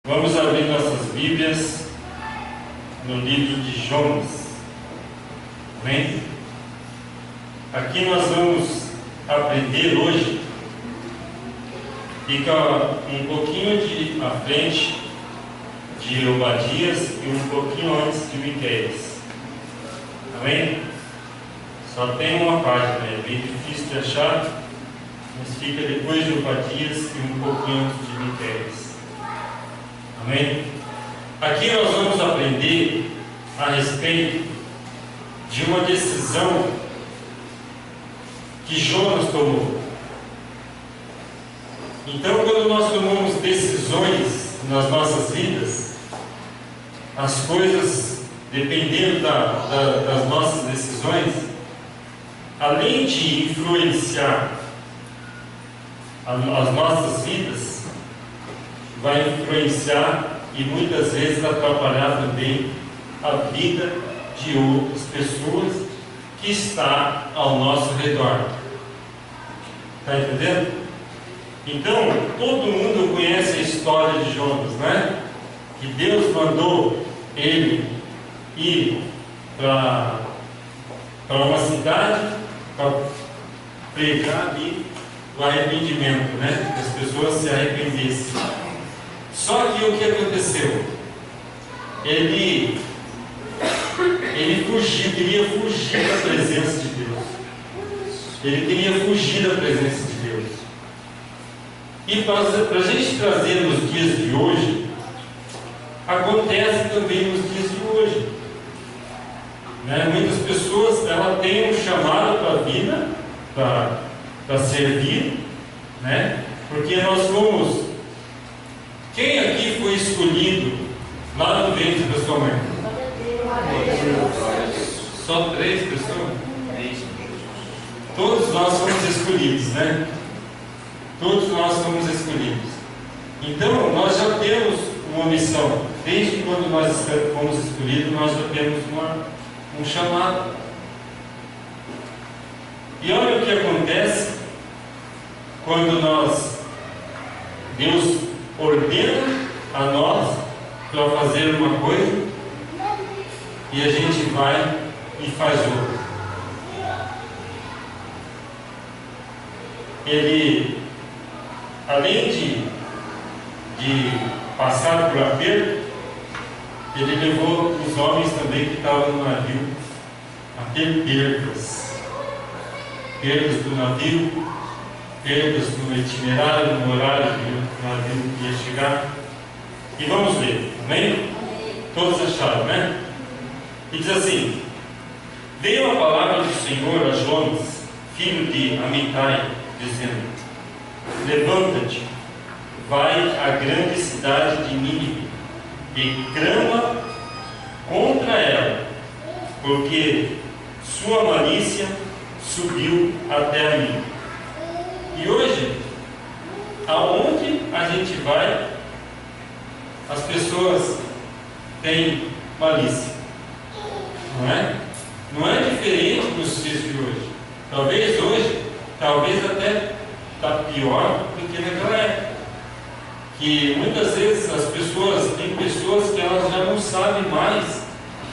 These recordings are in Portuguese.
Vamos abrir nossas Bíblias no livro de Jonas. Amém? Aqui nós vamos aprender hoje, fica um pouquinho à frente de Obadias e um pouquinho antes de Miqueias. Amém? Só tem uma página, é bem difícil de achar, mas fica depois de Obadias e um pouquinho antes de Miqueias. Amém? Aqui nós vamos aprender a respeito de uma decisão que Jonas tomou. Então, quando nós tomamos decisões nas nossas vidas, as coisas, dependendo das nossas decisões, além de influenciar as nossas vidas, vai influenciar e muitas vezes atrapalhar também a vida de outras pessoas que está ao nosso redor. Está entendendo? Então, todo mundo conhece a história de Jonas, né? Que Deus mandou ele ir para uma cidade para pregar ali o arrependimento, né? Que as pessoas se arrependessem. Só que o que aconteceu? Ele queria fugir da presença de Deus. Ele queria fugir da presença de Deus. E para a gente trazer nos dias de hoje, acontece também nos dias de hoje. Né? Muitas pessoas têm um chamado para a vida, para servir, né? Porque nós fomos. Quem aqui foi escolhido lá no ventre da sua mãe? Só 3 pessoas? Todos nós somos escolhidos, né? Todos nós somos escolhidos. Então, nós já temos uma missão. Desde quando nós fomos escolhidos, nós já temos um chamado. E olha o que acontece quando Deus ordena a nós para fazer uma coisa e a gente vai e faz outra. Ele, além de passar por aperto, ele levou os homens também que estavam no navio a ter perdas do navio, perdas no itinerário, no horário que o navio ia chegar. E vamos ver, amém? Todos acharam, né? E diz assim: veio a palavra do Senhor a Jonas, filho de Amitai, dizendo: levanta-te, vai à grande cidade de Nínive e clama contra ela, porque sua malícia subiu até a mim. E hoje, aonde a gente vai, as pessoas têm malícia, não é? Não é diferente nos dias de hoje. Talvez hoje, até está pior do que naquela época. Que muitas vezes tem pessoas que elas já não sabem mais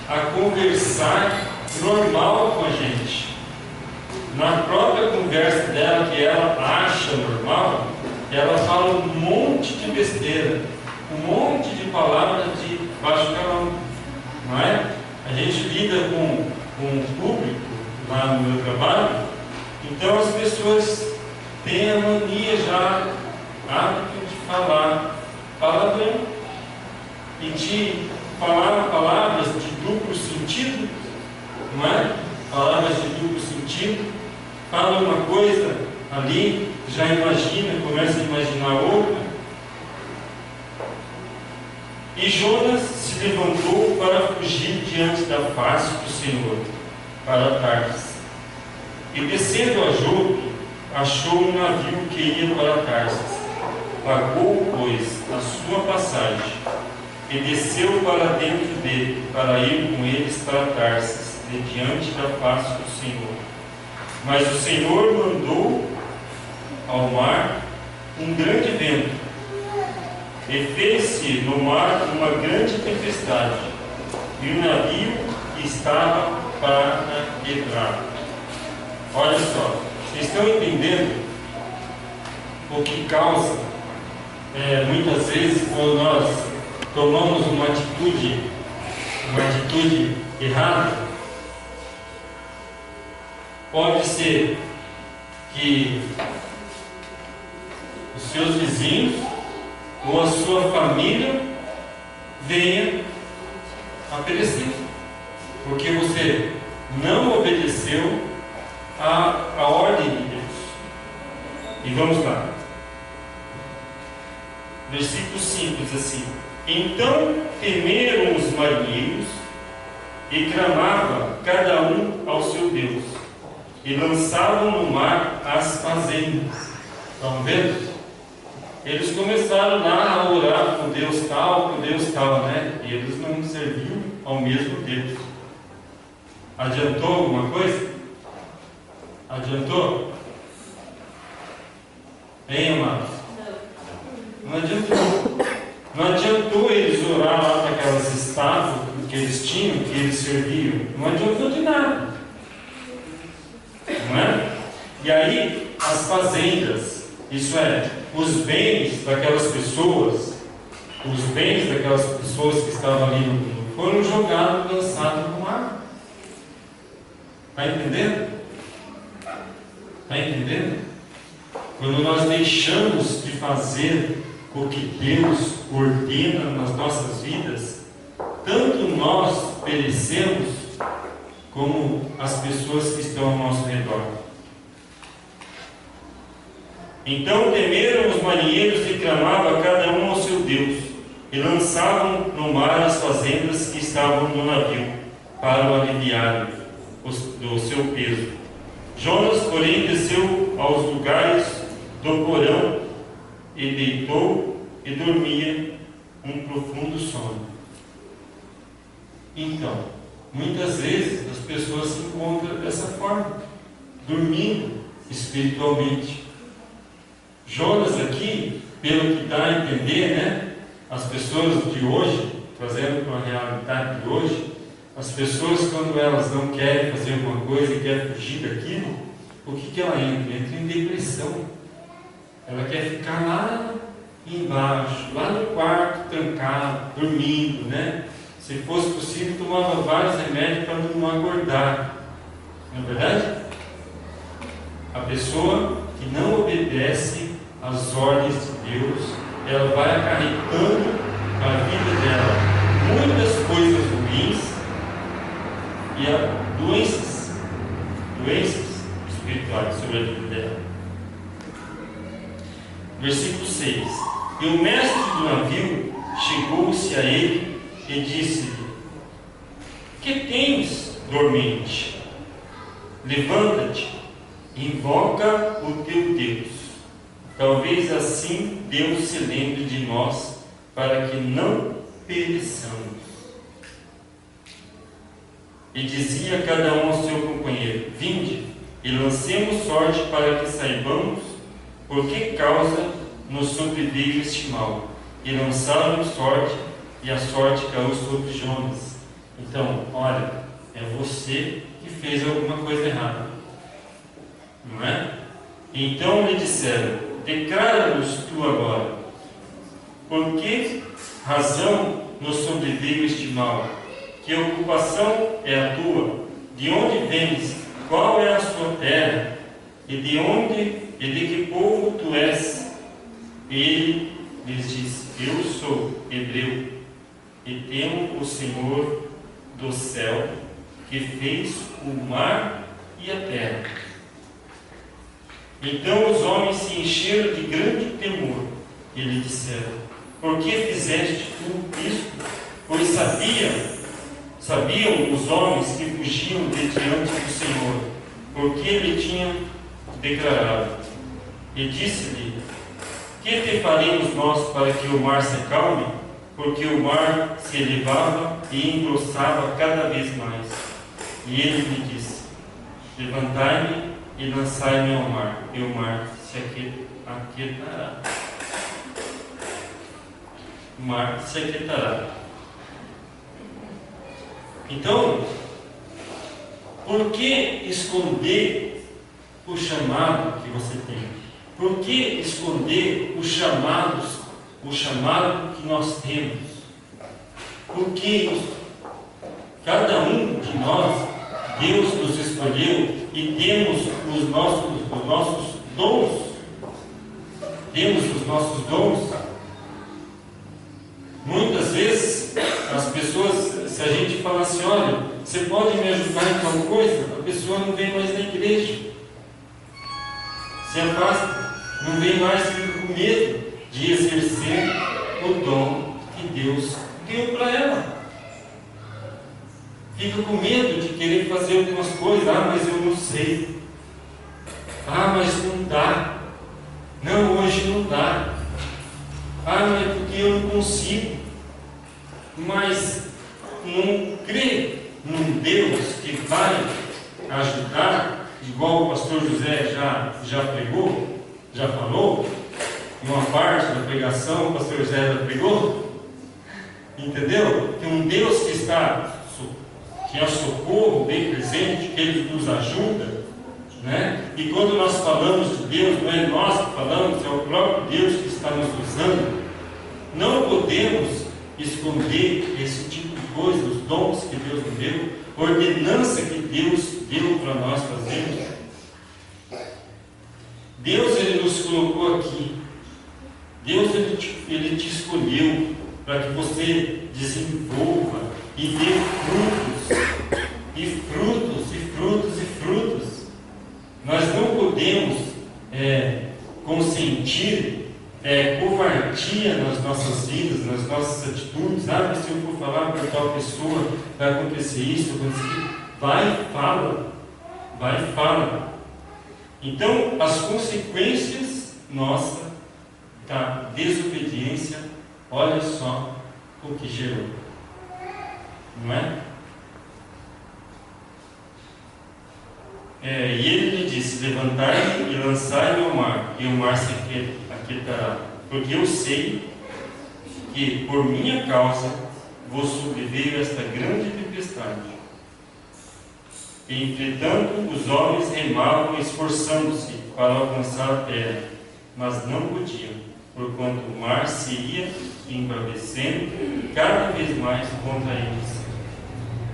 a conversar normal com a gente. Na própria conversa dela, que ela acha normal, ela fala um monte de besteira, um monte de palavras de baixo calão, não é? A gente lida com um público lá no meu trabalho, então as pessoas têm a mania já, hábito de falar palavrão e de falar palavras de duplo sentido, não é? Palavras de duplo sentido. Fala uma coisa ali, já começa a imaginar outra. E Jonas se levantou para fugir diante da face do Senhor, para Tarsis. E descendo a Jope, achou um navio que ia para Tarsis. Pagou, pois, a sua passagem, e desceu para dentro dele, para ir com eles para Tarsis, de diante da face do Senhor. Mas o Senhor mandou ao mar um grande vento, E fez-se no mar uma grande tempestade, e o navio estava para quebrar. Olha só, vocês estão entendendo o que causa, muitas vezes, quando nós tomamos uma atitude errada? Pode ser que os seus vizinhos ou a sua família venha a perecer, porque você não obedeceu a ordem de Deus. E vamos lá. Versículo 5 diz assim: Então temeram os marinheiros e clamava cada um ao seu Deus, e lançavam no mar as fazendas. Estão vendo? Eles começaram lá a orar com Deus tal, né? E eles não serviam ao mesmo Deus. Adiantou alguma coisa? Adiantou? Hein, amados? Não adiantou. Não adiantou eles orar lá para aquelas estátuas que eles tinham, que eles serviam. Não adiantou de nada. Não é? E aí, as fazendas, isso é, os bens daquelas pessoas que estavam ali foram jogados, lançados no mar. Está entendendo? Está entendendo? Quando nós deixamos de fazer o que Deus ordena nas nossas vidas, tanto nós perecemos, como as pessoas que estão ao nosso redor. Então temeram os marinheiros e clamavam cada um ao seu Deus, e lançavam no mar as fazendas que estavam no navio, para o aliviar do seu peso. Jonas, porém, desceu aos lugares do porão e deitou e dormia um profundo sono. Então, muitas vezes as pessoas se encontram dessa forma, dormindo espiritualmente. Jonas aqui, pelo que dá a entender, né? As pessoas de hoje, trazendo para a realidade de hoje, as pessoas, quando elas não querem fazer alguma coisa e querem fugir daquilo, o que ela entra? Entra em depressão. Ela quer ficar lá embaixo, lá no quarto, trancado, dormindo, né? Se fosse possível, tomava vários remédios para não acordar. Não é verdade? A pessoa que não obedece às ordens de Deus, ela vai acarretando a vida dela muitas coisas ruins e doenças espirituais sobre a vida dela. Versículo 6: E o mestre do navio chegou-se a ele e disse-lhe: Que tens, dormente? Levanta-te, invoca o teu Deus. Talvez assim Deus se lembre de nós, para que não pereçamos. E dizia cada um ao seu companheiro: Vinde, e lancemos sorte, para que saibamos por que causa nos sobreveio este mal. E lançaram sorte, e a sorte caiu sobre Jonas. Então, olha, é você que fez alguma coisa errada, não é? Então lhe disseram: Declara-nos tu agora, por que razão nos sobreveio este mal? Que ocupação é a tua? De onde vens? Qual é a sua terra? E de que povo tu és? Ele lhes disse: Eu sou hebreu, e temo o Senhor do céu, que fez o mar e a terra. Então os homens se encheram de grande temor e lhe disseram: Por que fizeste tu isto? Pois sabiam os homens que fugiam de diante do Senhor, porque ele tinha declarado. E disse-lhe: Que te faremos nós para que o mar se acalme? Porque o mar se elevava e engrossava cada vez mais. E ele lhe disse: Levantai-me e lançai-me ao mar, e o mar se aquietará. o mar se aquietará. Então, por que esconder o chamado que você tem? Por que esconder o chamado que nós temos? Porque cada um de nós, Deus nos escolheu e temos os nossos dons. Temos os nossos dons. Muitas vezes as pessoas, se a gente falar assim, olha, você pode me ajudar em tal coisa, a pessoa não vem mais na igreja, se afasta, não vem mais, fica com medo de exercer o dom que Deus deu para ela. Fica com medo de querer fazer algumas coisas. Mas eu não sei. Mas não dá. Não, hoje não dá. Mas é porque eu não consigo. Mas não crê num Deus que vai ajudar, igual o pastor José já pregou, já falou, em uma parte da pregação o pastor José já pregou, entendeu? Tem um Deus que é socorro bem presente, que Ele nos ajuda, né? E quando nós falamos de Deus, não é nós que falamos, é o próprio Deus que está nos usando. Não podemos esconder esse tipo de coisa, os dons que Deus nos deu, a ordenança que Deus deu para nós fazermos. Deus, Ele nos colocou aqui. Deus, Ele te escolheu para que você desenvolva e dê frutos, e frutos, e frutos, e frutos. Nós não podemos consentir covardia nas nossas vidas, nas nossas atitudes. Se eu for falar para tal pessoa, vai acontecer isso, vai e fala, vai e fala. Então, as consequências nossas da desobediência, olha só o que gerou, não é? E ele lhe disse: levantai-me e lançai-me ao mar, e o mar se aquietará, porque eu sei que por minha causa vos sobreveio esta grande tempestade. Entretanto, os homens remavam, esforçando-se para alcançar a terra, mas não podiam, porquanto o mar se ia embravecendo cada vez mais contra eles.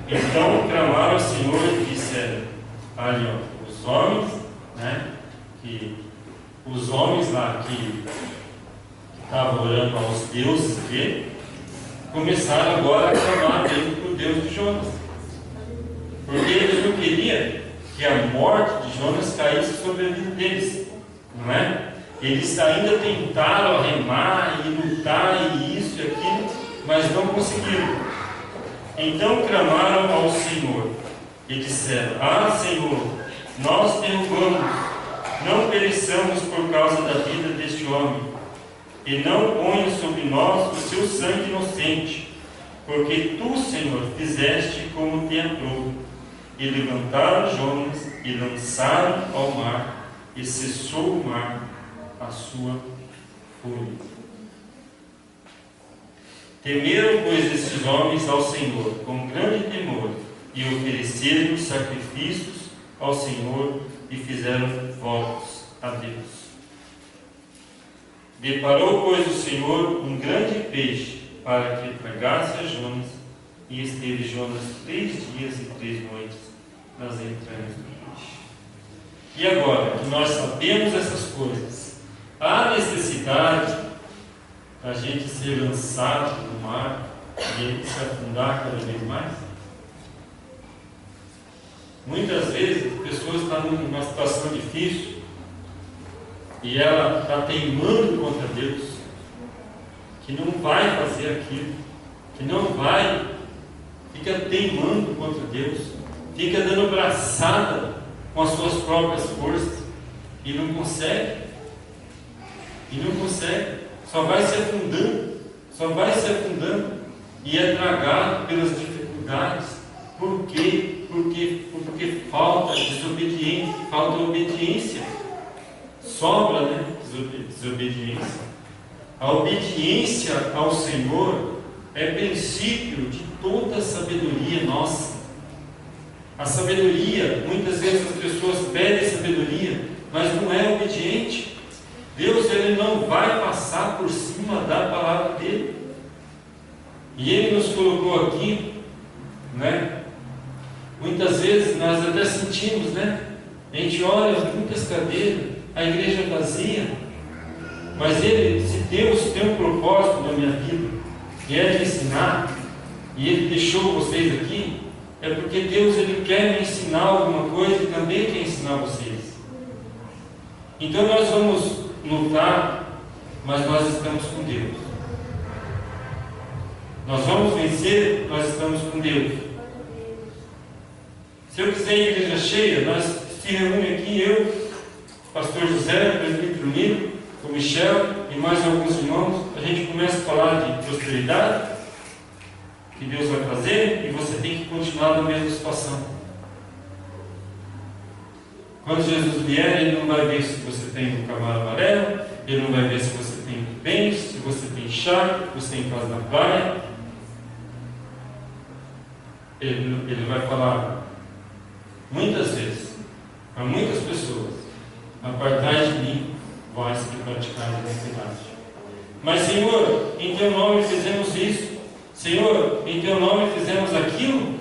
Então clamaram ao Senhor e disseram: os homens, os homens lá que estavam orando aos deuses dele, começaram agora a clamar dele para o Deus de Jonas, porque eles não queriam que a morte de Jonas caísse sobre a vida deles, não é? Eles ainda tentaram remar e lutar e isso e aquilo, mas não conseguiram. Então clamaram ao Senhor e disseram: Senhor, nós te rogamos, não pereçamos por causa da vida deste homem, e não ponha sobre nós o seu sangue inocente, porque tu, Senhor, fizeste como te aprouve. E levantaram Jonas e lançaram ao mar, e cessou o mar a sua fúria. Temeram, pois, esses homens ao Senhor com grande temor, e ofereceram sacrifícios ao Senhor e fizeram votos a Deus. Deparou, pois, o Senhor um grande peixe para que tragasse a Jonas, e esteve Jonas 3 dias e 3 noites nas entranhas do peixe. E agora que nós sabemos essas coisas, há necessidade da gente ser lançado no mar e ele se afundar cada vez mais? Muitas vezes a pessoa está numa situação difícil e ela está teimando contra Deus, que não vai fazer aquilo, que não vai, fica teimando contra Deus, fica dando braçada com as suas próprias forças e não consegue, só vai se afundando e é tragado pelas dificuldades. Por quê? Porque falta desobediência, falta obediência, sobra, desobediência. A obediência ao Senhor é princípio de toda a sabedoria nossa. A sabedoria, muitas vezes as pessoas pedem sabedoria, mas não é obediente. Deus, Ele não vai passar por cima da palavra dEle. E Ele nos colocou aqui, né? Muitas vezes nós até sentimos, né? A gente olha muitas cadeiras, a igreja vazia, mas se Deus tem um propósito na minha vida, e é de ensinar, e Ele deixou vocês aqui, é porque Deus, Ele quer me ensinar alguma coisa e também quer ensinar vocês. Então nós vamos lutar, mas nós estamos com Deus. Nós vamos vencer, nós estamos com Deus. Se eu quiser igreja cheia, nós se reúne aqui, eu, pastor José, presbítero Nilo, o Michel e mais alguns irmãos, a gente começa a falar de prosperidade que Deus vai trazer, e você tem que continuar na mesma situação. Quando Jesus vier, Ele não vai ver se você tem um cavalo amarelo, Ele não vai ver se você tem bens, se você tem chá, se você tem casa na praia. Ele vai falar muitas vezes a muitas pessoas: apartai de mim, vós que praticais a iniquidade. Mas, Senhor, em Teu nome fizemos isso, Senhor, em Teu nome fizemos aquilo,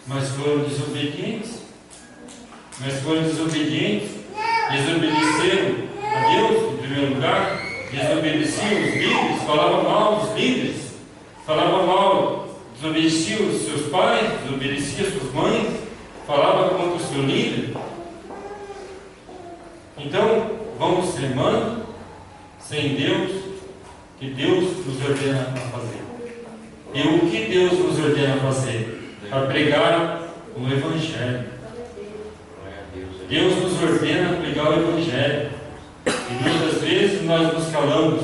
mas foram desobedientes. Desobedeceram a Deus em primeiro lugar, desobedeciam os líderes, falavam mal dos líderes, falavam mal, desobedeciam os seus pais, desobedeciam suas mães, falavam contra o seu líder. Então, vamos remando sem Deus, que Deus nos ordena a fazer. E o que Deus nos ordena a fazer? A pregar o Evangelho. Deus nos ordena a pregar o Evangelho. E muitas vezes nós nos calamos.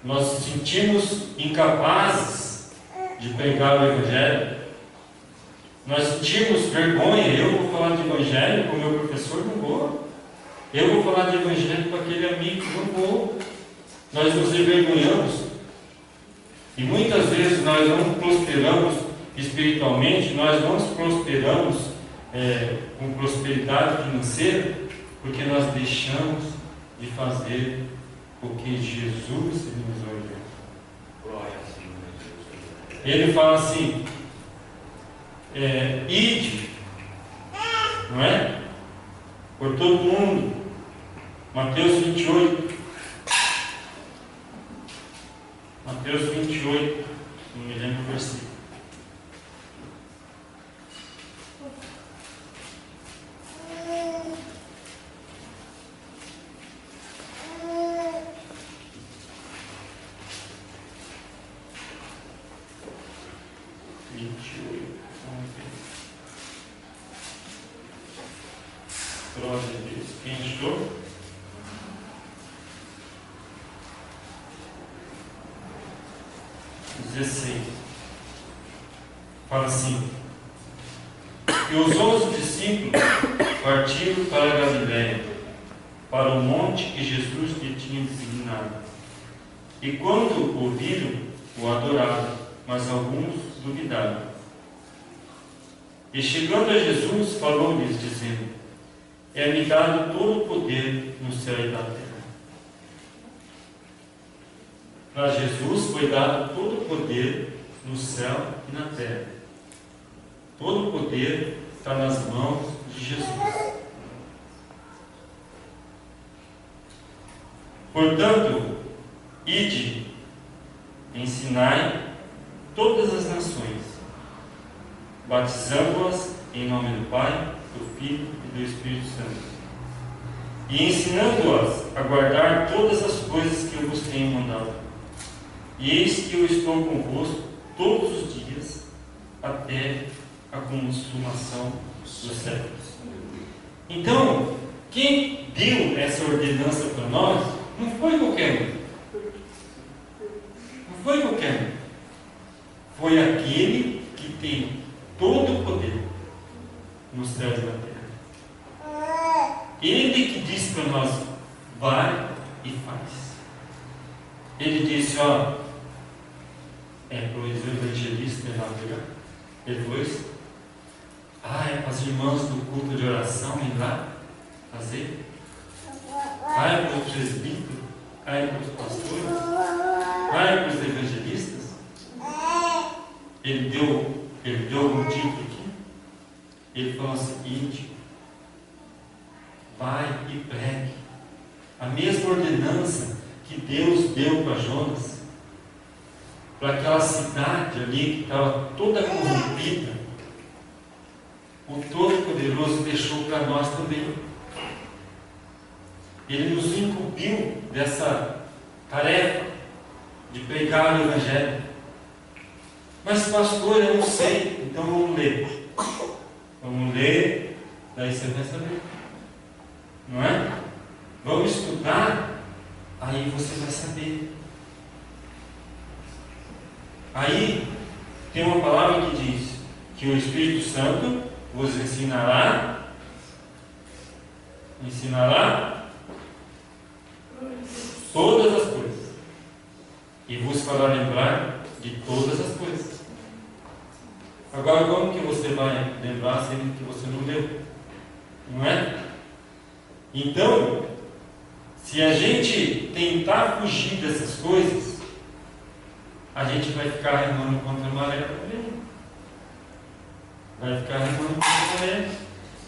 Nós nos sentimos incapazes de pregar o Evangelho. Nós sentimos vergonha. Eu vou falar de Evangelho com o meu professor? Não vou. Eu vou falar de Evangelho com aquele amigo? Não vou. Nós nos envergonhamos. E muitas vezes nós não prosperamos espiritualmente, nós não prosperamos com prosperidade financeira, porque nós deixamos de fazer o que Jesus nos ordenou. Ele fala assim: ide, não é? Por todo mundo. Mateus 28. Mateus 28, não me lembro o versículo. Glória a Deus. Quem achou? Fala assim: e os 11 discípulos partiram para a Galiléia, para o monte que Jesus lhe tinha designado. E quando ouviram, o adoraram, mas alguns duvidaram. E chegando a Jesus, falou-lhes, dizendo: é-me dado todo o poder no céu e na terra. Para Jesus foi dado todo o poder no céu e na terra. Todo o poder está nas mãos de Jesus. Portanto, ide, ensinai todas as nações, batizando-as em nome do Pai, do Filho e do Espírito Santo, e ensinando-as a guardar todas as coisas que eu vos tenho mandado. E eis que eu estou convosco todos os dias, até a consumação dos séculos. Então, quem deu essa ordenança para nós não foi qualquer um. Não foi qualquer um. Foi aquele que tem todo o poder no céu e na terra. Ele que disse para nós: vai e faz. Ele disse, ó, para o evangelista depois, é para as irmãs do culto de oração ir lá fazer, é para os presbíteros, é para os pastores, é para os evangelistas. Ele deu um título aqui. Ele falou o seguinte: vai e pregue. A mesma ordenança que Deus deu para Jonas, para aquela cidade ali que estava toda corrompida, o Todo-Poderoso deixou para nós também. Ele nos incumbiu dessa tarefa de pregar o Evangelho. Mas pastor, eu não sei. Então vamos ler. Vamos ler, daí você vai saber. Não é? Vamos estudar, aí você vai saber. Aí tem uma palavra que diz que o Espírito Santo vos ensinará todas as coisas e vos fará lembrar de todas as coisas. Agora, como que você vai lembrar sendo que você não leu? Não é? Então, se a gente tentar fugir dessas coisas, a gente vai ficar remando contra a maré também. Vai ficar remando contra a maré.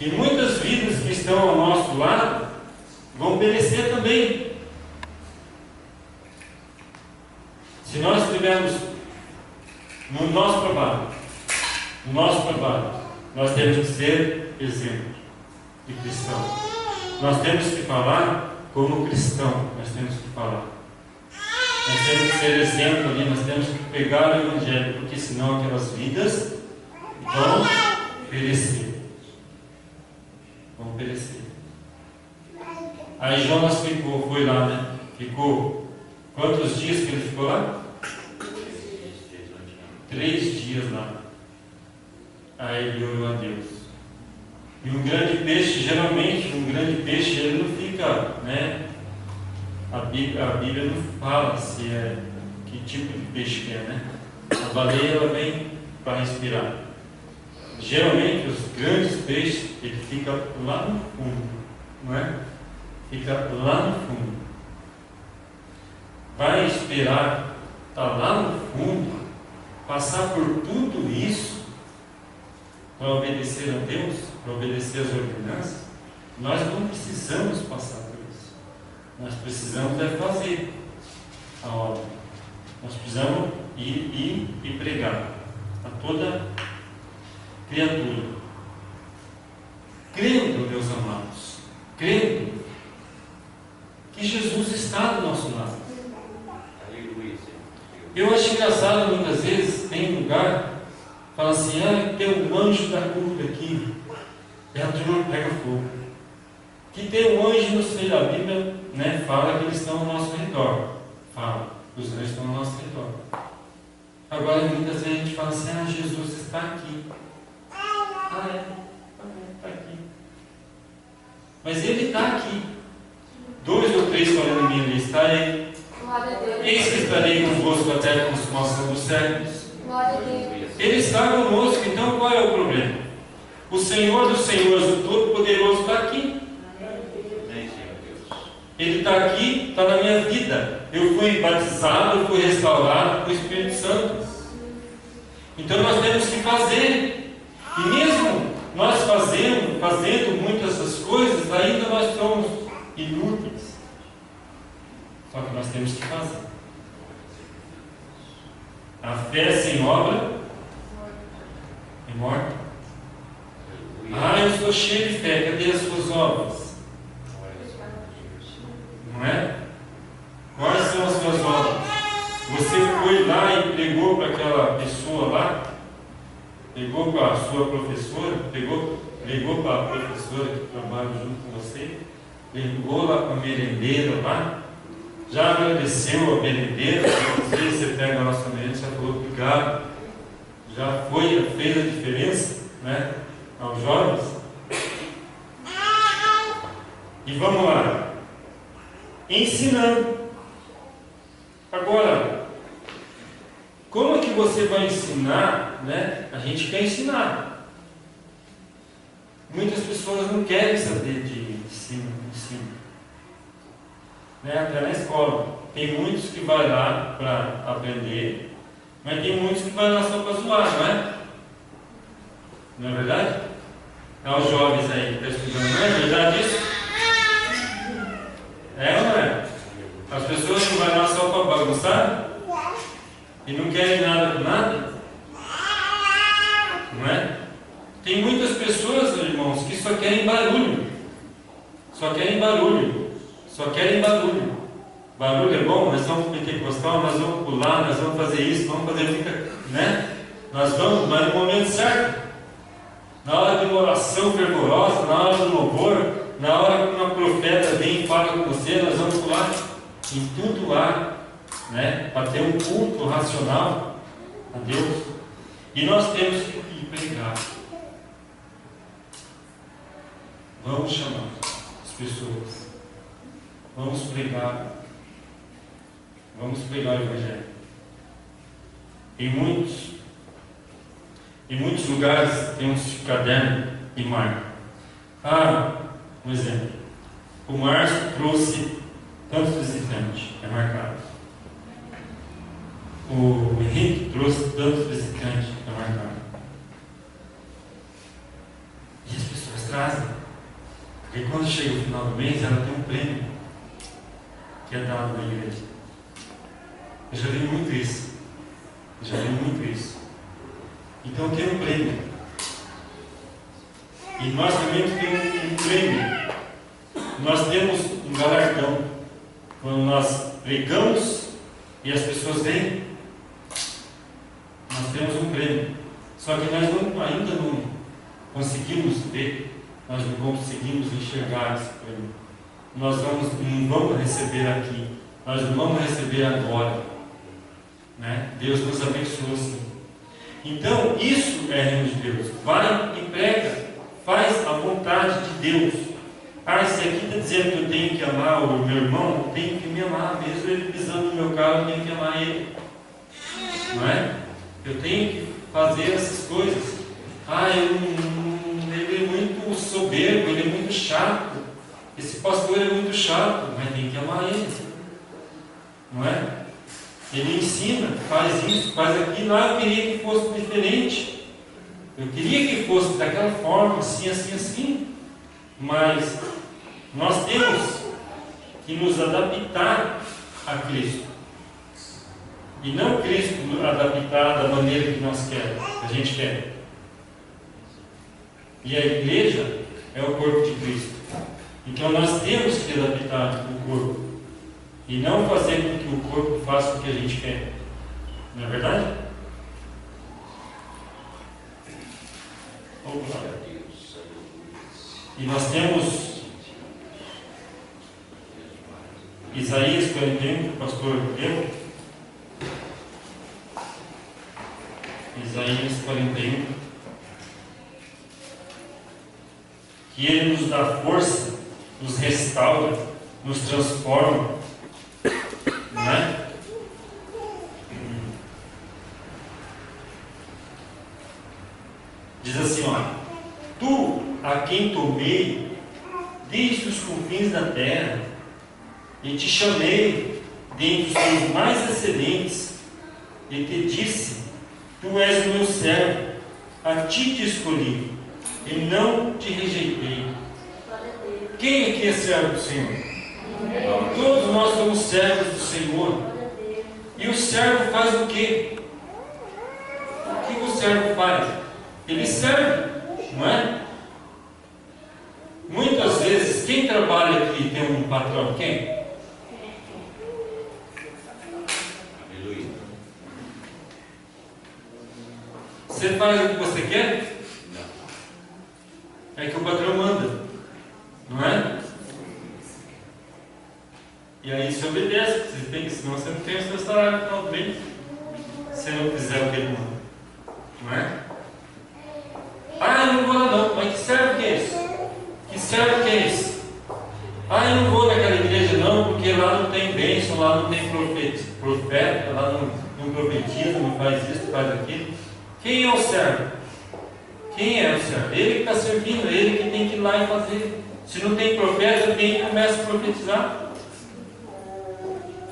E muitas vidas que estão ao nosso lado vão perecer também. Se nós estivermos no nosso trabalho, nós temos que ser exemplo de cristão. Nós temos que falar como cristão. Nós temos que falar. Nós temos que ser exemplo ali. Nós temos que pegar o Evangelho, porque senão aquelas vidas vão perecer. Vão perecer. Aí Jonas foi lá, né? Ficou. Quantos dias que ele ficou lá? 3 dias lá. Aí ele orou a Deus. E um grande peixe, geralmente, ele não fica, né? A Bíblia não fala se é que tipo de peixe que é, né? A baleia, ela vem para respirar. Geralmente, os grandes peixes, ele fica lá no fundo, não é? Fica lá no fundo. Vai esperar estar lá no fundo, passar por tudo isso, para obedecer a Deus, para obedecer às ordenanças. Nós não precisamos passar por isso. Nós precisamos fazer a obra. Nós precisamos ir e pregar a toda criatura. Crendo, meus amados, crendo que Jesus está do nosso lado. Eu acho engraçado, muitas vezes, tem um lugar, fala assim, tem um anjo da curva aqui, e a turma pega fogo. Que tem um anjo no seio da Bíblia, né, fala que eles estão ao nosso redor. Fala, os anjos estão ao nosso redor. Agora, muitas vezes a gente fala assim, Jesus está aqui. Está aqui. Mas ele está aqui. 2 ou 3 falando em mim ali, está aí. Eis que estarei convosco até a consumação dos séculos. Ele está conosco, então qual é o problema? O Senhor dos Senhores, o Todo-Poderoso, está aqui. Ele está aqui, está na minha vida. Eu fui batizado, eu fui restaurado com o Espírito Santo. Então nós temos que fazer. E mesmo nós fazendo muitas dessas coisas, ainda nós somos inúteis. Só que nós temos que fazer. A fé sem obra é morta. Eu estou cheio de fé. Cadê as suas obras? Não é? Quais são as suas obras? Você foi lá e pregou para aquela pessoa lá? Pegou para a sua professora? Ligou para a professora que trabalha junto com você? Ligou lá para a merendeira lá? Já agradeceu a merendeira? Às vezes você pega a nossa merenda e já falou obrigado. Já fez a diferença, né? Aos jovens. E vamos lá. ensinando. Agora, como é que você vai ensinar, né? A gente quer ensinar. Muitas pessoas não querem saber de ensino. Né? Até na escola. Tem muitos que vão lá para aprender, mas tem muitos que vão lá só para zoar, não é? Não é verdade? Os jovens aí que estão estudando, não é verdade isso? É ou não é? As pessoas não vão lá só para bagunçar e não querem nada com nada, não é? Tem muitas pessoas, irmãos, que só querem barulho. Só querem barulho. Só querem barulho. Barulho é bom, nós vamos pentecostal, nós vamos pular, nós vamos fazer isso, vamos fazer, né? Nós vamos, mas no momento certo. Na hora de uma oração fervorosa, na hora do louvor, na hora que uma profeta vem e fala com você, nós vamos pular em tudo lá, né? Para ter um culto racional a Deus. E nós temos que ir pregar. Vamos chamar as pessoas. Vamos pregar. Vamos pregar o Evangelho. Em muitos lugares tem uns cadernos e marca. Um exemplo. O Márcio trouxe tantos visitantes, é marcado. O Henrique trouxe tantos visitantes, é marcado. E as pessoas trazem. Porque quando chega o final do mês, ela tem um prêmio que é dado na igreja. Eu já vi muito isso. Então tem um prêmio. E nós também temos um prêmio. Nós temos um galardão. Quando nós pregamos e as pessoas vêm, nós temos um prêmio. Só que nós ainda não conseguimos ver, nós não conseguimos enxergar esse prêmio. Nós não vamos receber aqui. Nós não vamos receber agora. Né? Deus nos abençoe, sim. Então, isso é reino de Deus. Vai e prega. Faz a vontade de Deus. Se aqui está dizendo que eu tenho que amar o meu irmão, eu tenho que me amar. Mesmo ele pisando no meu carro, eu tenho que amar ele. Não é? Eu tenho que fazer essas coisas. Ele é muito soberbo, ele é muito chato. Esse pastor é muito chato, mas tem que amar ele. Não é? Ele ensina, faz isso, faz aquilo. Eu queria que fosse diferente. Eu queria que fosse daquela forma, assim, assim, assim. Mas nós temos que nos adaptar a Cristo. E não Cristo nos adaptar da maneira que a gente quer. E a igreja é o corpo de Cristo. Então nós temos que adaptar o corpo. E não fazer com que o corpo faça o que a gente quer. Não é verdade? E nós temos Isaías 41, que o pastor leu. Isaías 41. Que Ele nos dá força, nos restaura, nos transforma. Não é? Diz assim, tu a quem tomei desde os confins da terra e te chamei dentre os teus mais excelentes e te disse, tu és o meu servo, a ti te escolhi e não te rejeitei. Quem aqui é servo do Senhor? Todos nós somos servos do Senhor. E o servo faz o quê? O que o servo faz? Ele serve, não é? Muitas vezes, quem trabalha aqui tem um patrão? Quem? Aleluia. Você faz o que você quer? Não. É que o patrão manda, não é? E aí você obedece, você tem, senão você não tem o seu salário no final do mês. Se você não fizer o que ele manda. Não é? Eu não vou lá não, mas que servo que é esse? Que servo que é esse? Eu não vou naquela igreja não, porque lá não tem bênção, lá não tem profeta, lá não profetiza, não faz isso, faz aquilo. Quem é o servo? Quem é o servo? Ele que está servindo, ele que tem que ir lá e fazer. Se não tem profeta, quem começa a profetizar?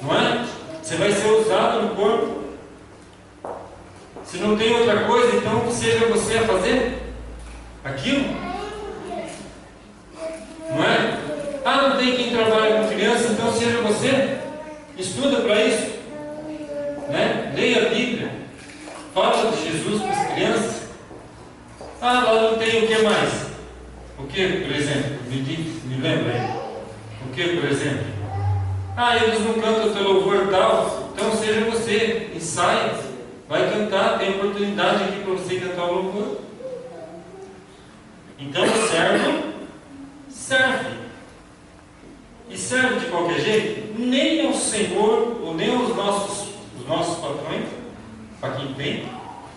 Não é? Você vai ser usado no corpo. Se não tem outra coisa, então seja você a fazer aquilo. Não é? Ah, não tem quem trabalha com criança, então seja você. Estuda para isso. Né? Leia a Bíblia. Fala de Jesus para as crianças. Ah, lá não tem o que mais? O que, por exemplo? Me lembra aí. O que, por exemplo? Ah, eles não cantam teu louvor tal. Então seja você. Ensaia. Vai cantar. Tem oportunidade aqui para você cantar o louvor. Então serve. E serve de qualquer jeito? Nem ao Senhor, ou nem aos nossos patrões, para quem tem,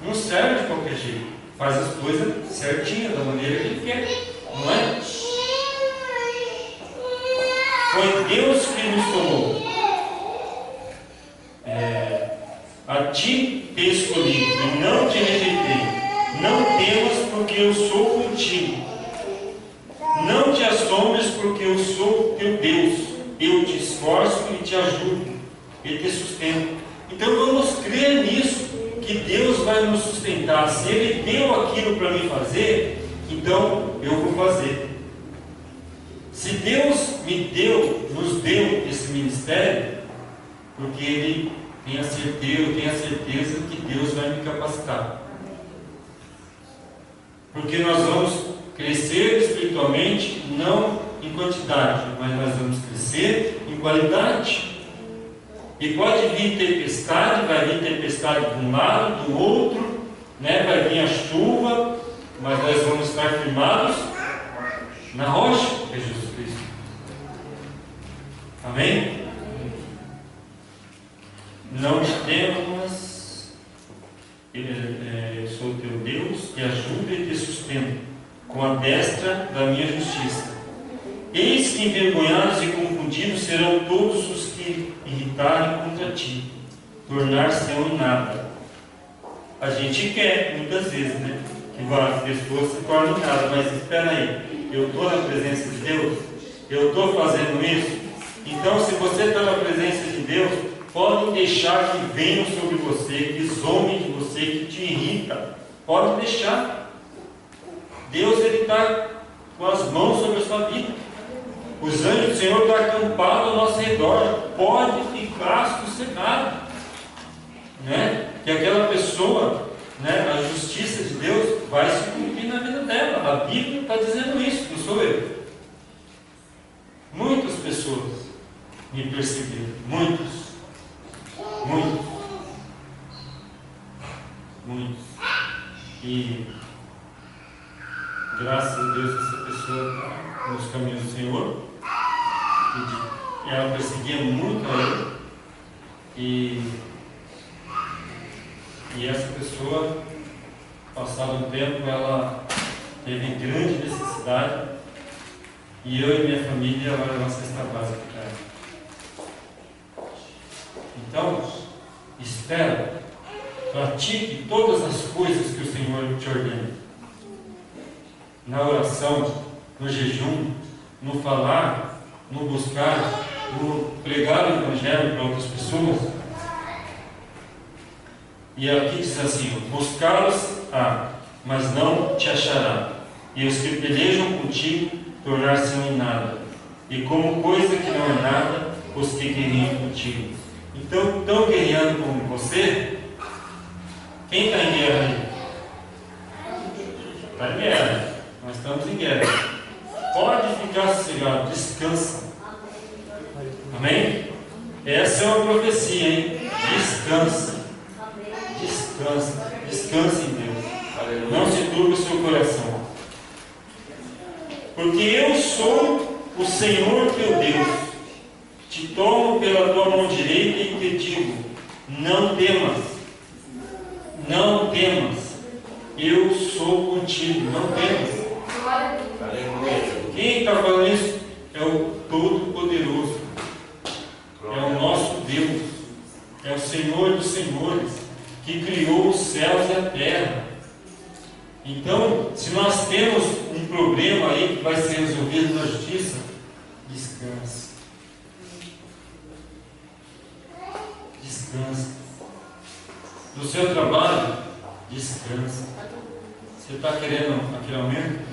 não serve de qualquer jeito. Faz as coisas certinhas, da maneira que ele quer. Não é? Foi Deus que nos tomou. A ti te escolhi e não te rejeitei. Não temas, porque eu sou contigo. Não te assombres, porque eu sou teu Deus. Eu te esforço e te ajudo e te sustento. Então vamos crer nisso, que Deus vai nos sustentar. Se Ele deu aquilo para mim fazer, então eu vou fazer. Se Deus nos deu esse ministério, porque Ele tem a certeza, eu tenho a certeza que Deus vai me capacitar. Porque nós vamos crescer espiritualmente, não em quantidade, mas nós vamos crescer em qualidade. E pode vir tempestade, vai vir tempestade de um lado, do outro, né? Vai vir a chuva, mas nós vamos estar firmados na rocha, que é Jesus Cristo. Amém? Não temas, eu sou teu Deus, te ajudo e te sustento com a destra da minha justiça. Eis que envergonhados e confundidos serão todos os que irritarem contra ti, tornar-se-ão em nada. A gente quer, muitas vezes, né? Que várias pessoas se tornem em nada, mas espera aí, eu estou na presença de Deus? Eu estou fazendo isso? Então, se você está na presença de Deus, pode deixar que venham sobre você, que zombem de você, que te irrita. Pode deixar. Deus, Ele está com as mãos sobre a sua vida. Os anjos do Senhor estão acampados ao nosso redor. Pode ficar sossegado, né? Que aquela pessoa, né, a justiça de Deus vai se cumprir na vida dela. A Bíblia está dizendo isso, não sou eu. Muitas pessoas me perseguiram. Muitos. E graças a Deus essa pessoa está nos caminhos do Senhor. E ela perseguia muito a ele. E essa pessoa, passado um tempo, ela teve grande necessidade. E eu e minha família levaram uma cesta básica para ela. Então, espera, pratique todas as coisas que o Senhor te ordena. Na oração, no jejum, no falar, no buscar, no pregar o Evangelho para outras pessoas. E aqui diz assim: buscá-los, mas não te achará. E os que pelejam contigo tornar-se-ão em nada. E como coisa que não é nada, os que guerreiam contigo. Então, estão guerreando com você? Quem está em guerra aí? Está em guerra. Nós estamos em guerra. Pode ficar sossegado, descansa. Amém? Essa é uma profecia, hein? Descansa. Descansa. Descansa em Deus. Não se turbe o seu coração. Porque eu sou o Senhor teu Deus. Te tomo pela tua mão direita e te digo: não temas. Não temas. Eu sou contigo. Não temas. Quem está falando isso? É o Todo-Poderoso. que criou os céus e a terra. Então, se nós temos um problema aí que vai ser resolvido na justiça, descanse. Descanse. No seu trabalho, descanse. Você está querendo aquele aumento?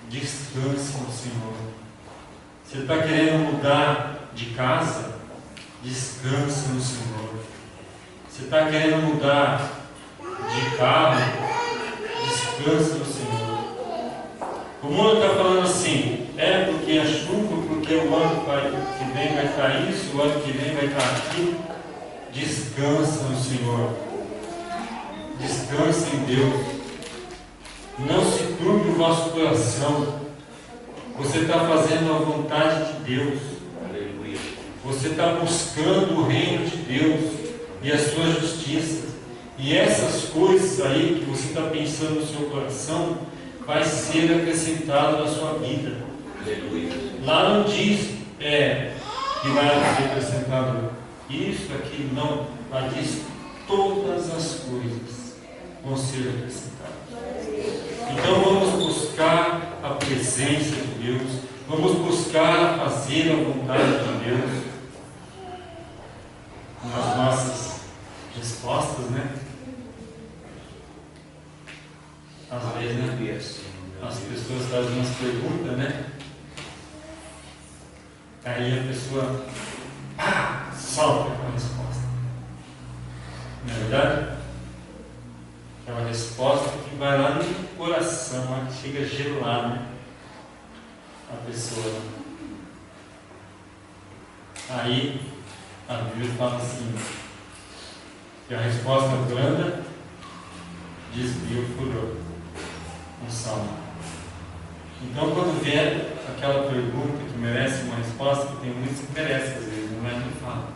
Descanse no Senhor. Você está querendo mudar de casa? Descanse no Senhor. Você está querendo mudar de carro? Descanse no Senhor. O mundo está falando assim, é porque a chuva, porque o ano que vem vai estar isso, o ano que vem vai estar aquilo. Descansa no Senhor. Descanse em Deus. Não se turbe o vosso coração. Você está fazendo a vontade de Deus. Aleluia. Você está buscando o reino de Deus e a sua justiça. E essas coisas aí que você está pensando no seu coração vai ser acrescentado na sua vida. Aleluia. Lá não diz que vai ser acrescentado isso, aquilo, não. Lá diz todas as coisas vão ser acrescentadas. Então vamos buscar a presença de Deus, vamos buscar fazer a vontade de Deus nas nossas respostas, né? Às vezes, né? As pessoas fazem umas perguntas, né? Aí a pessoa solta com a resposta. Não é verdade? Aquela resposta que vai lá no coração, lá que chega a gelar, né? A pessoa. Aí a Bíblia fala assim, que a resposta branda desvia o furor. Um salmo. Então, quando vier aquela pergunta que merece uma resposta, que tem muitos que merecem, às vezes, não é que fala.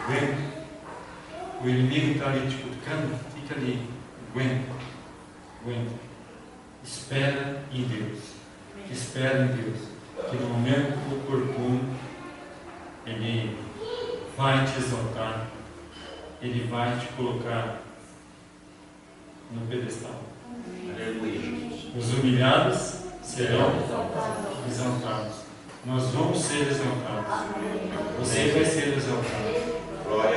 Aguenta. O inimigo está ali te cutucando, fica ali. Aguenta. Espera em Deus. Espera em Deus. Que no momento oportuno, Ele vai te exaltar. Ele vai te colocar no pedestal. Aleluia. Os humilhados serão exaltados. Nós vamos ser exaltados. Você vai ser exaltado.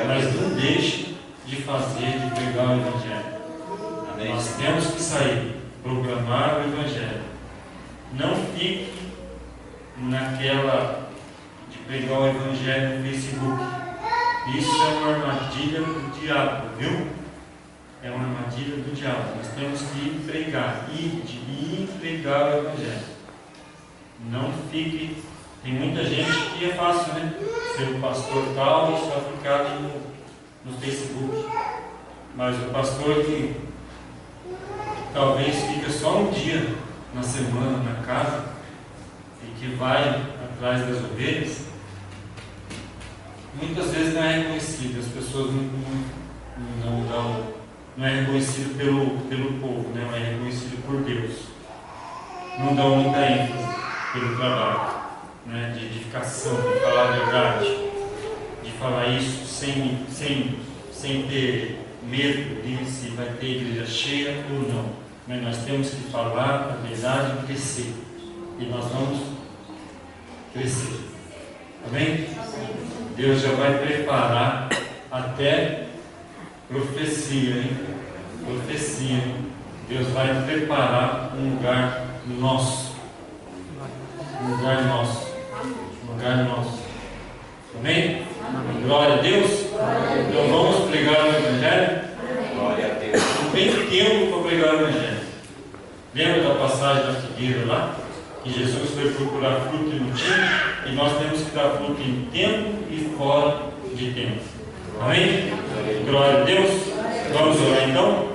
Mas não deixe de fazer, de pregar o Evangelho. Nós temos que sair, proclamar o Evangelho. Não fique naquela de pregar o Evangelho no Facebook. Isso é uma armadilha do diabo, viu? É uma armadilha do diabo. Nós temos que pregar, ir pregar o Evangelho. Não fique. Tem muita gente que é fácil, né? Ser o pastor tal e só ficar ali no Facebook. Mas o pastor que talvez fica só um dia na semana na casa e que vai atrás das ovelhas, muitas vezes não é reconhecido. As pessoas não é reconhecido pelo povo, né? Não é reconhecido por Deus. Não dão muita ênfase pelo trabalho, né? De edificação, de falar a verdade, de falar isso sem ter medo de se vai ter igreja cheia ou não. Mas nós temos que falar a verdade e crescer. E nós vamos crescer. Amém? Deus já vai preparar até profecia, hein? Profecia, hein? Deus vai preparar um lugar nosso. Um lugar nosso. Um lugar nosso. Amém? Glória a Deus. Então vamos pregar o Evangelho? Glória a Deus. Não tem tempo para pregar o Evangelho. Lembra da passagem da figueira lá? Que Jesus foi procurar fruto e não tinha, e nós temos que dar fruto em tempo e fora de tempo. Amém? Glória a Deus. Vamos orar então?